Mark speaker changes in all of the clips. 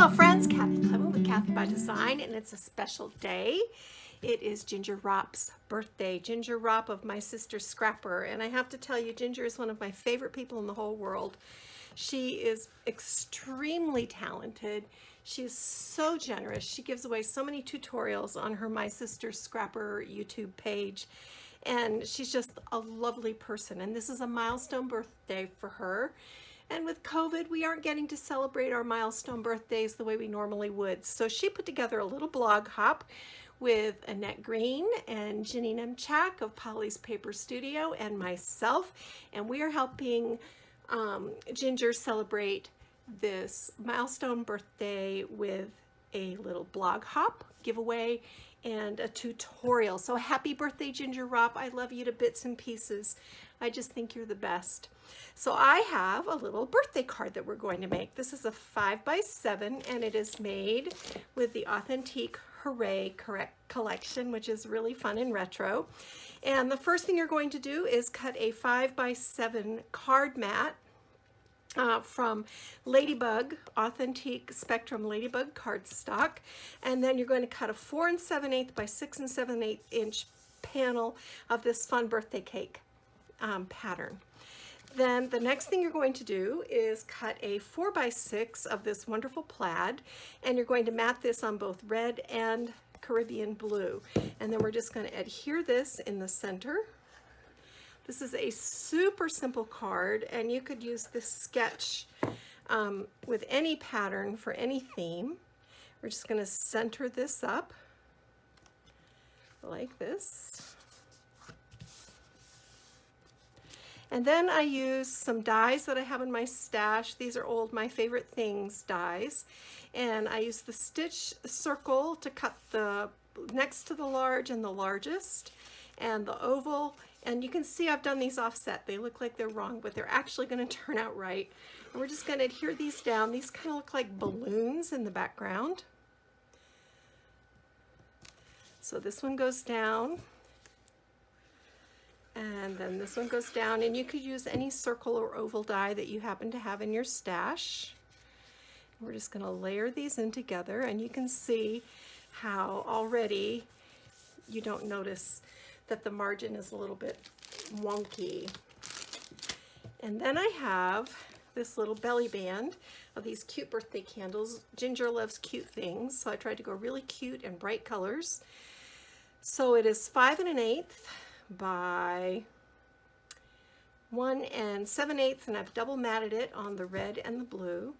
Speaker 1: Hello friends, Kathy Clement with Kathy by Design, and it's a special day. It is Ginger Ropp's birthday. Ginger Ropp of My Sister Scrapper, and I have to tell you, Ginger is one of my favorite people in the whole world. She is extremely talented. She is so generous. She gives away so many tutorials on her My Sister Scrapper YouTube page, and she's just a lovely person. And this is a milestone birthday for her. And with COVID, we aren't getting to celebrate our milestone birthdays the way we normally would. So she put together a little blog hop with Annette Green and Ginny Nemchak of Polly's Paper Studio and myself. And we are helping Ginger celebrate this milestone birthday with a little blog hop giveaway and a tutorial. So happy birthday, Ginger Ropp. I love you to bits and pieces. I just think you're the best. So I have a little birthday card that we're going to make. This is a 5x7 and it is made with the Authentique Hooray collection, which is really fun and retro. And the first thing you're going to do is cut a 5x7 card mat from Ladybug, Authentique Spectrum Ladybug cardstock. And then you're going to cut a 4 7/8 by 6 7/8 inch panel of this fun birthday cake pattern. Then the next thing you're going to do is cut a 4x6 of this wonderful plaid, and you're going to mat this on both red and Caribbean blue. And then we're just going to adhere this in the center. This is a super simple card, and you could use this sketch with any pattern for any theme. We're just going to center this up like this. And then I use some dies that I have in my stash. These are old My Favorite Things dies. And I use the stitch circle to cut the next to the large and the largest, and the oval. And you can see I've done these offset. They look like they're wrong, but they're actually going to turn out right. And we're just going to adhere these down. These kind of look like balloons in the background. So this one goes down. And then this one goes down, and you could use any circle or oval die that you happen to have in your stash. We're just going to layer these in together, and you can see how already you don't notice that the margin is a little bit wonky. And then I have this little belly band of these cute birthday candles. Ginger loves cute things, so I tried to go really cute and bright colors. So it is 5 1/8 by 1 7/8, and I've double matted it on the red and the blue.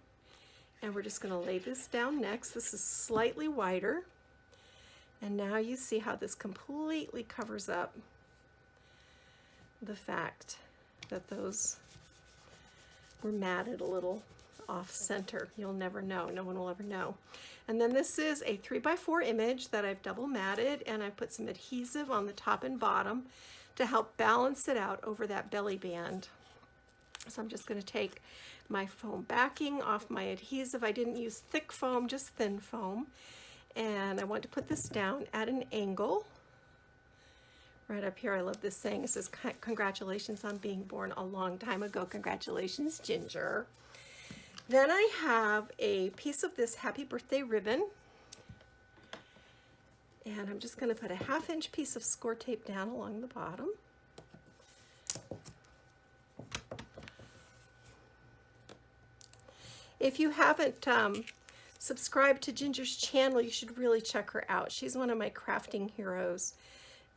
Speaker 1: And we're just going to lay this down next. This is slightly wider, and now you see how this completely covers up the fact that those were matted a little off center. You'll never know. No one will ever know. And then this is a 3x4 image that I've double matted, and I put some adhesive on the top and bottom to help balance it out over that belly band. So I'm just going to take my foam backing off my adhesive. I didn't use thick foam, just thin foam. And I want to put this down at an angle. Right up here, I love this saying. It says, "Congratulations on being born a long time ago." Congratulations, Ginger. Then I have a piece of this happy birthday ribbon, and I'm just going to put a 1/2 inch piece of score tape down along the bottom. If you haven't subscribed to Ginger's channel, you should really check her out. She's one of my crafting heroes,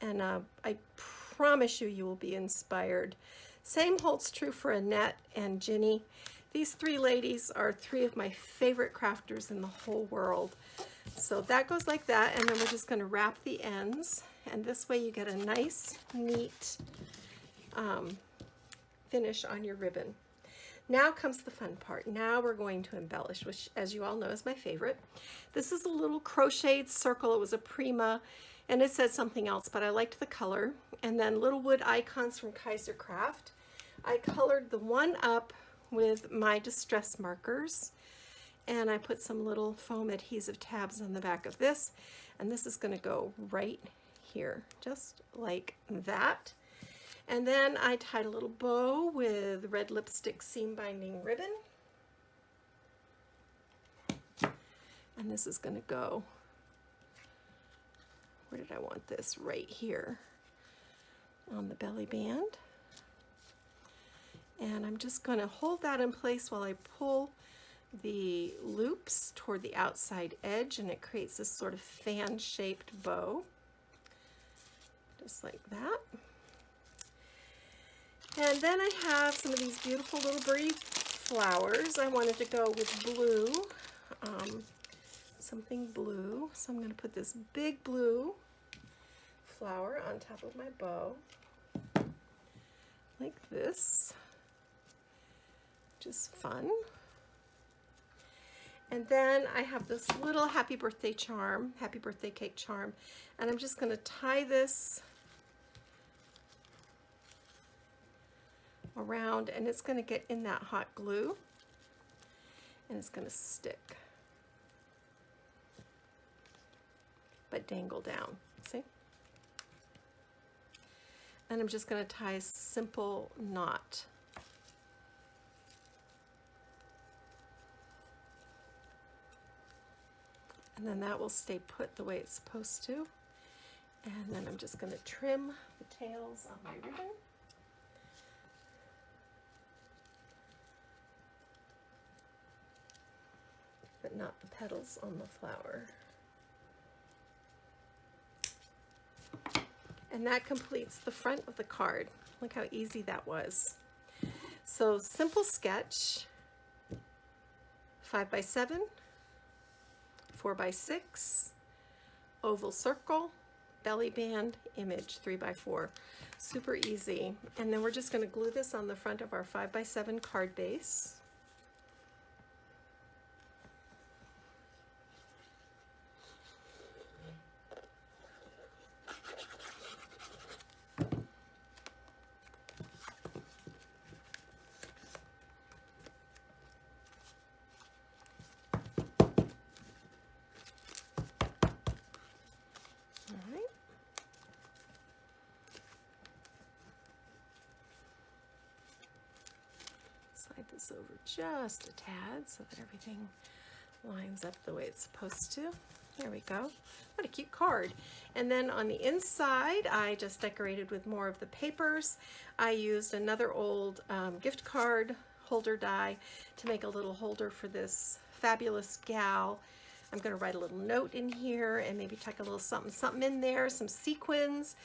Speaker 1: and I promise you, you will be inspired. Same holds true for Annette and Ginny. These three ladies are three of my favorite crafters in the whole world. So that goes like that, and then we're just going to wrap the ends, and this way you get a nice, neat finish on your ribbon. Now comes the fun part. Now we're going to embellish, which, as you all know, is my favorite. This is a little crocheted circle. It was a Prima, and it said something else, but I liked the color. And then little wood icons from Kaiser Craft. I colored the one up with my distress markers, and I put some little foam adhesive tabs on the back of this, and this is going to go right here, just like that. And then I tied a little bow with red lipstick seam binding ribbon. And this is going to go, where did I want this? Right here on the belly band. And I'm just going to hold that in place while I pull the loops toward the outside edge, and it creates this sort of fan-shaped bow, just like that. And then I have some of these beautiful little birdie flowers. I wanted to go with blue, something blue. So I'm going to put this big blue flower on top of my bow, like this, which is fun. And then I have this little happy birthday charm, happy birthday cake charm, and I'm just going to tie this around, and it's going to get in that hot glue, and it's going to stick, but dangle down, see? And I'm just going to tie a simple knot. And then that will stay put the way it's supposed to. And then I'm just going to trim the tails on my ribbon. But not the petals on the flower. And that completes the front of the card. Look how easy that was. So simple sketch, 5x7. 4x6, oval circle, belly band, image, 3x4. Super easy. And then we're just going to glue this on the front of our 5x7 card base. Slide this over just a tad so that everything lines up the way it's supposed to. There we go. What a cute card. And then on the inside, I just decorated with more of the papers. I used another old gift card holder die to make a little holder for this fabulous gal. I'm going to write a little note in here and maybe tuck a little something in there, some sequins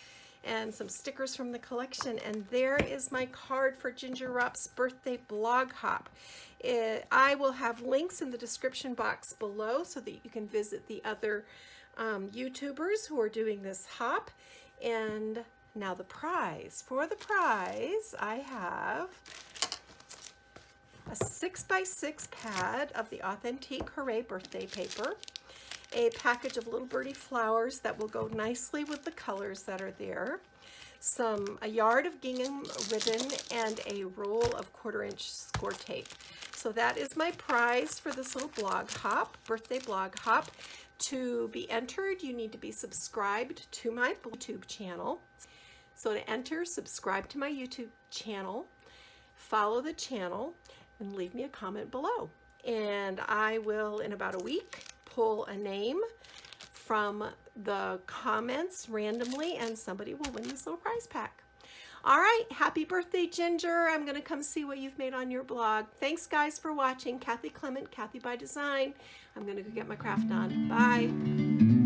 Speaker 1: and some stickers from the collection. And there is my card for Ginger Ropp's birthday blog hop. I will have links in the description box below so that you can visit the other YouTubers who are doing this hop. And now the prize. For the prize, I have a 6x6 pad of the Authentique Hooray birthday paper, a package of little birdie flowers that will go nicely with the colors that are there, a yard of gingham ribbon, and a roll of 1/4-inch score tape. So that is my prize for this little blog hop, birthday blog hop. To be entered, you need to be subscribed to my YouTube channel. So to enter, subscribe to my YouTube channel, follow the channel, and leave me a comment below. And I will, in about a week, pull a name from the comments randomly, and somebody will win this little prize pack. All right, happy birthday, Ginger. I'm going to come see what you've made on your blog. Thanks, guys, for watching. Kathy Clement, Kathy by Design. I'm going to go get my craft on. Bye.